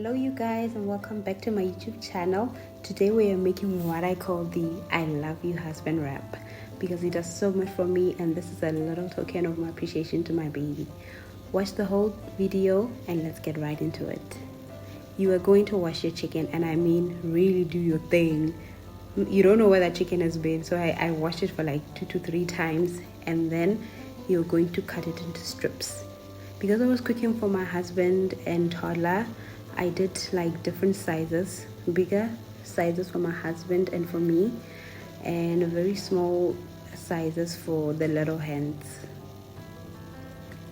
Hello you guys, and welcome back to my YouTube channel. Today we are making what I call the I love you husband wrap, because he does so much for me, and this is a little token of my appreciation to my baby. Watch the whole video and let's get right into it. You are going to wash your chicken, and I mean really do your thing. You don't know where that chicken has been, so I washed it for like 2 to 3 times, and then you're going to cut it into strips. Because I was cooking for my husband and toddler, I did like different sizes, bigger sizes for my husband and for me, and very small sizes for the little hands.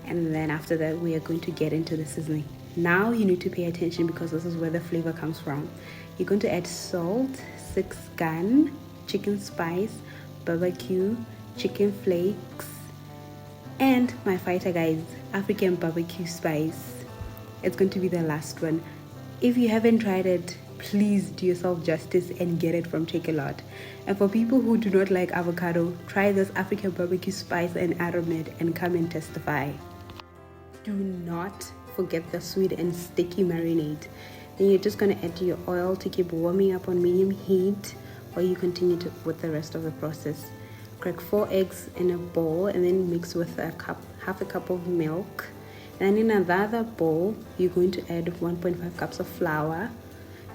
And then after that, we are going to get into the seasoning. Now you need to pay attention, because this is where the flavor comes from. You're going to add salt, 6 gun, chicken spice, barbecue, chicken flakes, and my fighter guys, African barbecue spice. It's going to be the last one. If you haven't tried it, please do yourself justice and get it from Takeout. And for people who do not like avocado, try this African barbecue spice and aromat and come and testify. Do not forget the sweet and sticky marinade. Then you're just going to add your oil to keep warming up on medium heat while you continue with the rest of the process. Crack 4 eggs in a bowl and then mix with half a cup of milk. And in another bowl, you're going to add 1.5 cups of flour.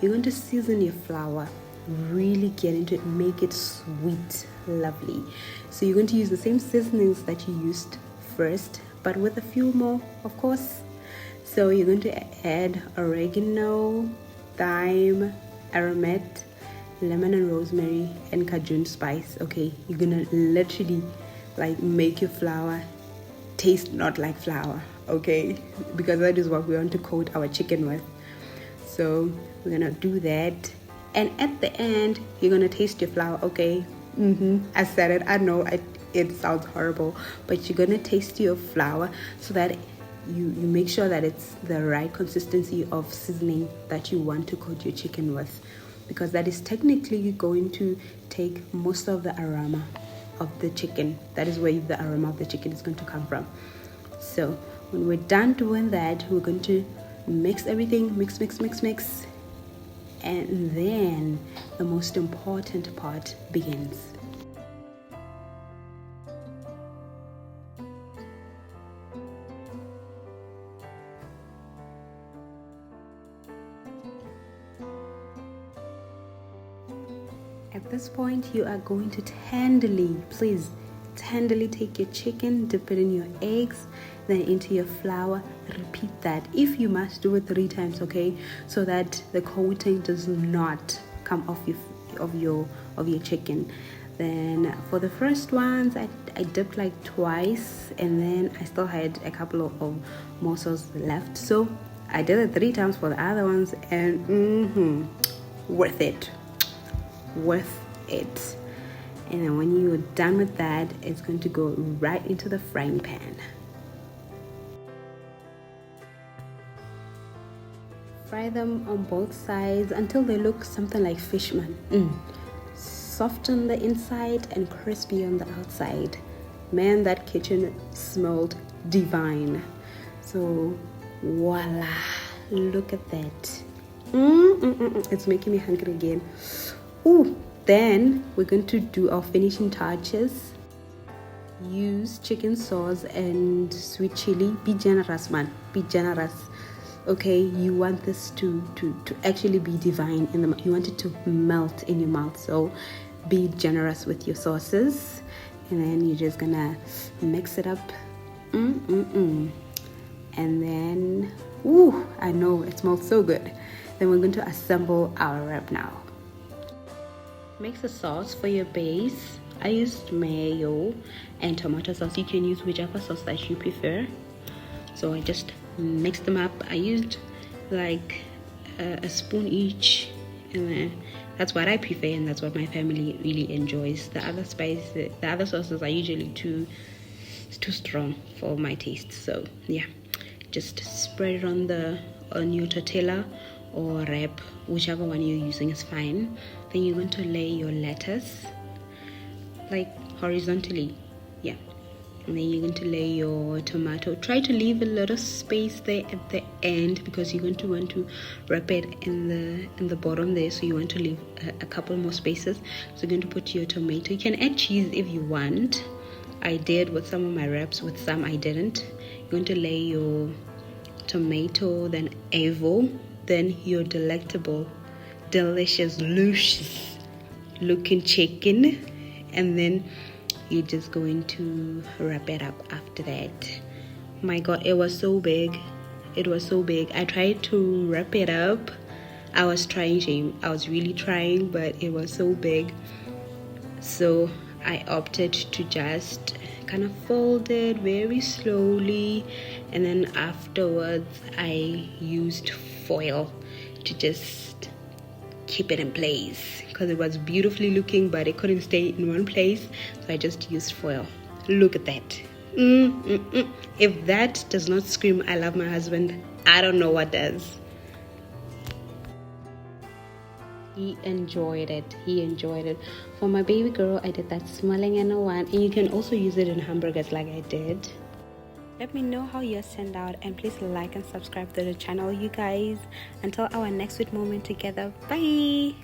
You're going to season your flour, really get into it, make it sweet, lovely. So you're going to use the same seasonings that you used first, but with a few more, of course. So you're going to add oregano, thyme, aromat, lemon and rosemary, and cajun spice. Okay, you're gonna literally like make your flour taste not like flour, okay, because that is what we want to coat our chicken with. So we're gonna do that, and at the end you're gonna taste your flour. Okay, I said it, I know it sounds horrible, but you're gonna taste your flour so that you make sure that it's the right consistency of seasoning that you want to coat your chicken with, because that is technically going to take most of the aroma of the chicken. That is where the aroma of the chicken is going to come from. So when we're done doing that, we're going to mix everything, mix, and then the most important part begins. At this point, you are going to tenderly take your chicken, dip it in your eggs, then into your flour. Repeat that. If you must, do it 3 times, okay, so that the coating does not come off your chicken. Then for the first ones, I dipped like twice, and then I still had a couple of morsels left, so I did it 3 times for the other ones, and worth it. And then when you're done with that, it's going to go right into the frying pan. Fry them on both sides until they look something like fishman. Soft on the inside and crispy on the outside. Man, that kitchen smelled divine. So voila, look at that. It's making me hungry again. Then we're going to do our finishing touches. Use chicken sauce and sweet chili. Be generous, man. Be generous. Okay, you want this to actually be divine you want it to melt in your mouth. So be generous with your sauces, and then you're just gonna mix it up. And then I know it smells so good. Then we're going to assemble our wrap now. Mix the sauce for your base. I used mayo and tomato sauce. You can use whichever sauce that you prefer. So I just mixed them up. I used like a spoon each, and then that's what I prefer, and that's what my family really enjoys. The other sauces are usually too strong for my taste. So yeah, just spread it on your tortilla or wrap, whichever one you're using is fine. Then you're going to lay your lettuce like horizontally, and then you're going to lay your tomato. Try to leave a little space there at the end because you're going to want to wrap it in the bottom there, so you want to leave a couple more spaces. So you're going to put your tomato. You can add cheese if you want. I did with some of my wraps, with some I didn't. You're going to lay your tomato, then avo, then your delectable, delicious, luscious looking chicken, and then you're just going to wrap it up after that. My god, it was so big. It was so big. I tried to wrap it up. I was trying, Shame. I was really trying, but it was so big. So I opted to just kind of fold it very slowly, and then afterwards I used foil to just keep it in place because it was beautifully looking, but it couldn't stay in one place, so I just used foil. Look at that. If that does not scream I love my husband, I don't know what does. He enjoyed it. For my baby girl, I did that smiling in a one, and you can also use it in hamburgers like I did. Let me know how yours turned out, and please like and subscribe to the channel, you guys. Until our next sweet moment together, bye.